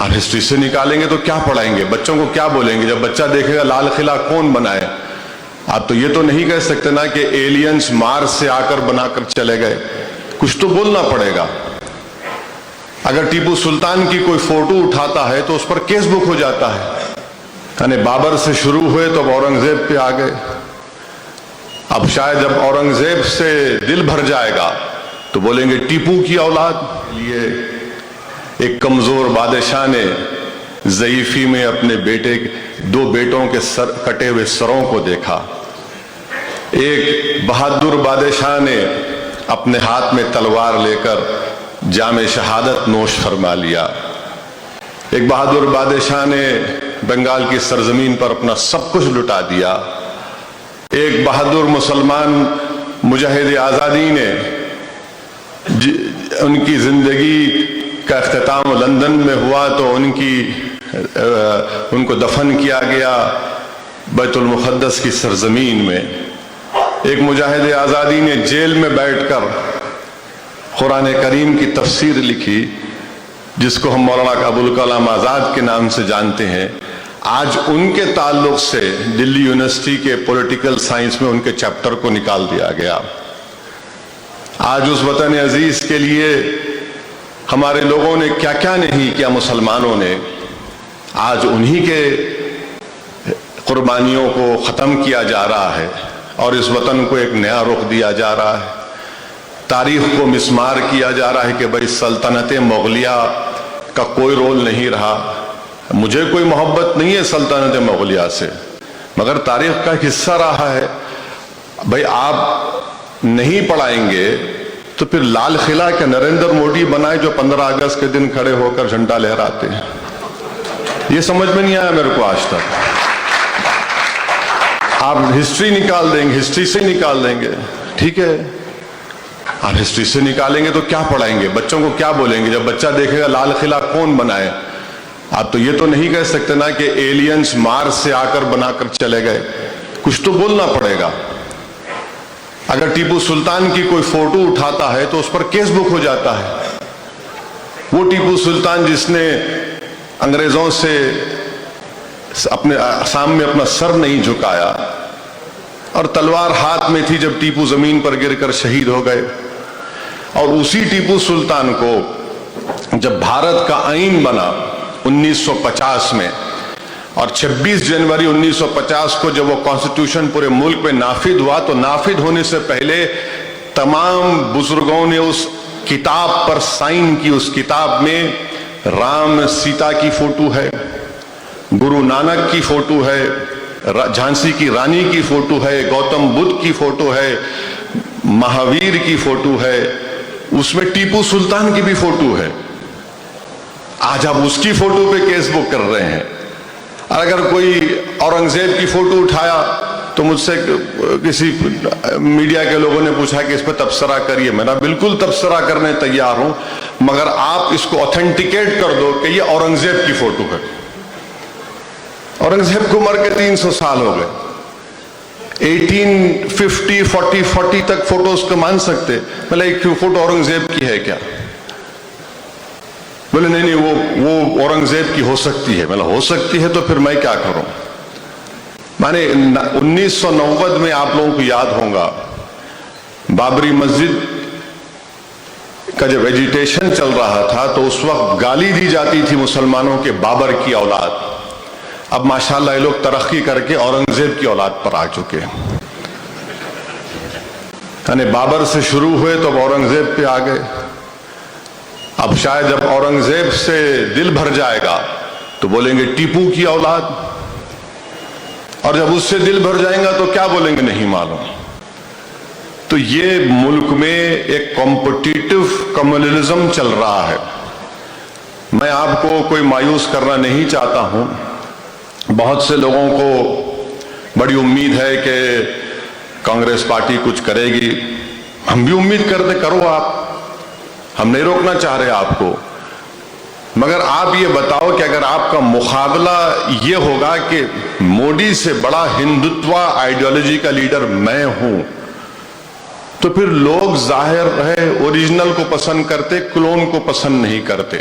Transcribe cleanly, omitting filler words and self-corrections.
آپ ہسٹری سے نکالیں گے تو کیا پڑھائیں گے؟ بچوں کو کیا بولیں گے؟ جب بچہ دیکھے گا لال قلعہ کون بنائے، آپ تو یہ تو نہیں کہہ سکتے نا کہ ایلینز مارس سے آ کر بنا کر چلے گئے، کچھ تو بولنا پڑے گا۔ اگر ٹیپو سلطان کی کوئی فوٹو اٹھاتا ہے تو اس پر کیس بک ہو جاتا ہے، یعنی بابر سے شروع ہوئے تو اب اورنگزیب پہ آ گئے۔ اب شاید جب اورنگزیب سے دل بھر جائے گا تو بولیں گے ٹیپو کی اولاد۔ یہ ایک کمزور بادشاہ نے ضعیفی میں اپنے دو بیٹوں کے کٹے ہوئے سروں کو دیکھا۔ ایک بہادر بادشاہ نے اپنے ہاتھ میں تلوار لے کر جام شہادت نوش فرما لیا۔ ایک بہادر بادشاہ نے بنگال کی سرزمین پر اپنا سب کچھ لٹا دیا۔ ایک بہادر مسلمان مجاہد آزادی نے ان کی زندگی کا اختتام لندن میں ہوا تو ان کو دفن کیا گیا بیت المقدس کی سرزمین میں۔ ایک مجاہد آزادی نے جیل میں بیٹھ کر قرآن کریم کی تفسیر لکھی، جس کو ہم مولانا ابوالکلام آزاد کے نام سے جانتے ہیں۔ آج ان کے تعلق سے دلی یونیورسٹی کے پولیٹیکل سائنس میں ان کے چیپٹر کو نکال دیا گیا۔ آج اس وطن عزیز کے لیے ہمارے لوگوں نے کیا کیا نہیں کیا، مسلمانوں نے، آج انہی کے قربانیوں کو ختم کیا جا رہا ہے اور اس وطن کو ایک نیا رخ دیا جا رہا ہے۔ تاریخ کو مسمار کیا جا رہا ہے کہ بھائی سلطنت مغلیہ کا کوئی رول نہیں رہا۔ مجھے کوئی محبت نہیں ہے سلطنت مغلیہ سے، مگر تاریخ کا ایک حصہ رہا ہے۔ بھائی آپ نہیں پڑھائیں گے تو پھر لال قلعہ کے نریندر مودی بنائے جو 15 اگست کے دن کھڑے ہو کر جھنڈا لہراتے ہیں؟ یہ سمجھ میں نہیں آیا میرے کو آج تک۔ آپ ہسٹری نکال دیں گے، ہسٹری سے نکال دیں گے، ٹھیک ہے، آپ ہسٹری سے نکالیں گے تو کیا پڑھائیں گے؟ بچوں کو کیا بولیں گے؟ جب بچہ دیکھے گا لال قلعہ کون بنائے، آپ تو یہ تو نہیں کہہ سکتے نا کہ ایلینز مارس سے آ کر بنا کر چلے گئے، کچھ تو بولنا پڑے گا۔ اگر ٹیپو سلطان کی کوئی فوٹو اٹھاتا ہے تو اس پر کیس بک ہو جاتا ہے۔ وہ ٹیپو سلطان جس نے انگریزوں سے اپنے سامنے اپنا سر نہیں جھکایا اور تلوار ہاتھ میں تھی جب ٹیپو زمین پر گر کر شہید ہو گئے، اور اسی ٹیپو سلطان کو جب بھارت کا آئین بنا 1950 میں، اور 26 جنوری 1950 کو جب وہ کانسٹیٹیوشن پورے ملک میں نافذ ہوا، تو نافذ ہونے سے پہلے تمام بزرگوں نے اس کتاب پر سائن کی۔ اس کتاب میں رام سیتا کی فوٹو ہے، گرو نانک کی فوٹو ہے، جھانسی کی رانی کی فوٹو ہے، گوتم بدھ کی فوٹو ہے، مہاویر کی فوٹو ہے، اس میں ٹیپو سلطان کی بھی فوٹو ہے۔ آج آپ اس کی فوٹو پہ کیس بک کر رہے ہیں۔ اگر کوئی اورنگزیب کی فوٹو اٹھایا تو مجھ سے کسی میڈیا کے لوگوں نے پوچھا کہ اس پہ تبصرہ کریے، میں نے بالکل تبصرہ کرنے تیار ہوں، مگر آپ اس کو اوتھینٹیکیٹ کر دو کہ یہ اورنگزیب کی فوٹو ہے۔ اورنگزیب کو مر کے 300 سال ہو گئے، 1850 40 تک فوٹوز کو مان سکتے، بھلے ایک فوٹو اورنگزیب کی ہے کیا؟ بولے نہیں وہ اورنگزیب کی ہو سکتی ہے۔ بولے ہو سکتی ہے تو پھر میں کیا کروں؟ میں نے 1990 میں آپ لوگوں کو یاد ہوگا، بابری مسجد کا جب ایجیٹیشن چل رہا تھا تو اس وقت گالی دی جاتی تھی مسلمانوں کے بابر کی اولاد۔ اب ماشاءاللہ یہ لوگ ترقی کر کے اورنگزیب کی اولاد پر آ چکے ہیں، یعنی بابر سے شروع ہوئے تو اب اورنگزیب پہ آ گئے۔ اب شاید جب اورنگزیب سے دل بھر جائے گا تو بولیں گے ٹیپو کی اولاد، اور جب اس سے دل بھر جائیں گا تو کیا بولیں گے نہیں معلوم۔ تو یہ ملک میں ایک کمپٹیٹو کمیونلزم چل رہا ہے۔ میں آپ کو کوئی مایوس کرنا نہیں چاہتا ہوں، بہت سے لوگوں کو بڑی امید ہے کہ کانگریس پارٹی کچھ کرے گی، ہم بھی امید کرتے، کرو آپ، ہم نہیں روکنا چاہ رہے آپ کو، مگر آپ یہ بتاؤ کہ اگر آپ کا مقابلہ یہ ہوگا کہ مودی سے بڑا ہندوتوا آئیڈیالوجی کا لیڈر میں ہوں، تو پھر لوگ ظاہر ہے اوریجنل کو پسند کرتے، کلون کو پسند نہیں کرتے۔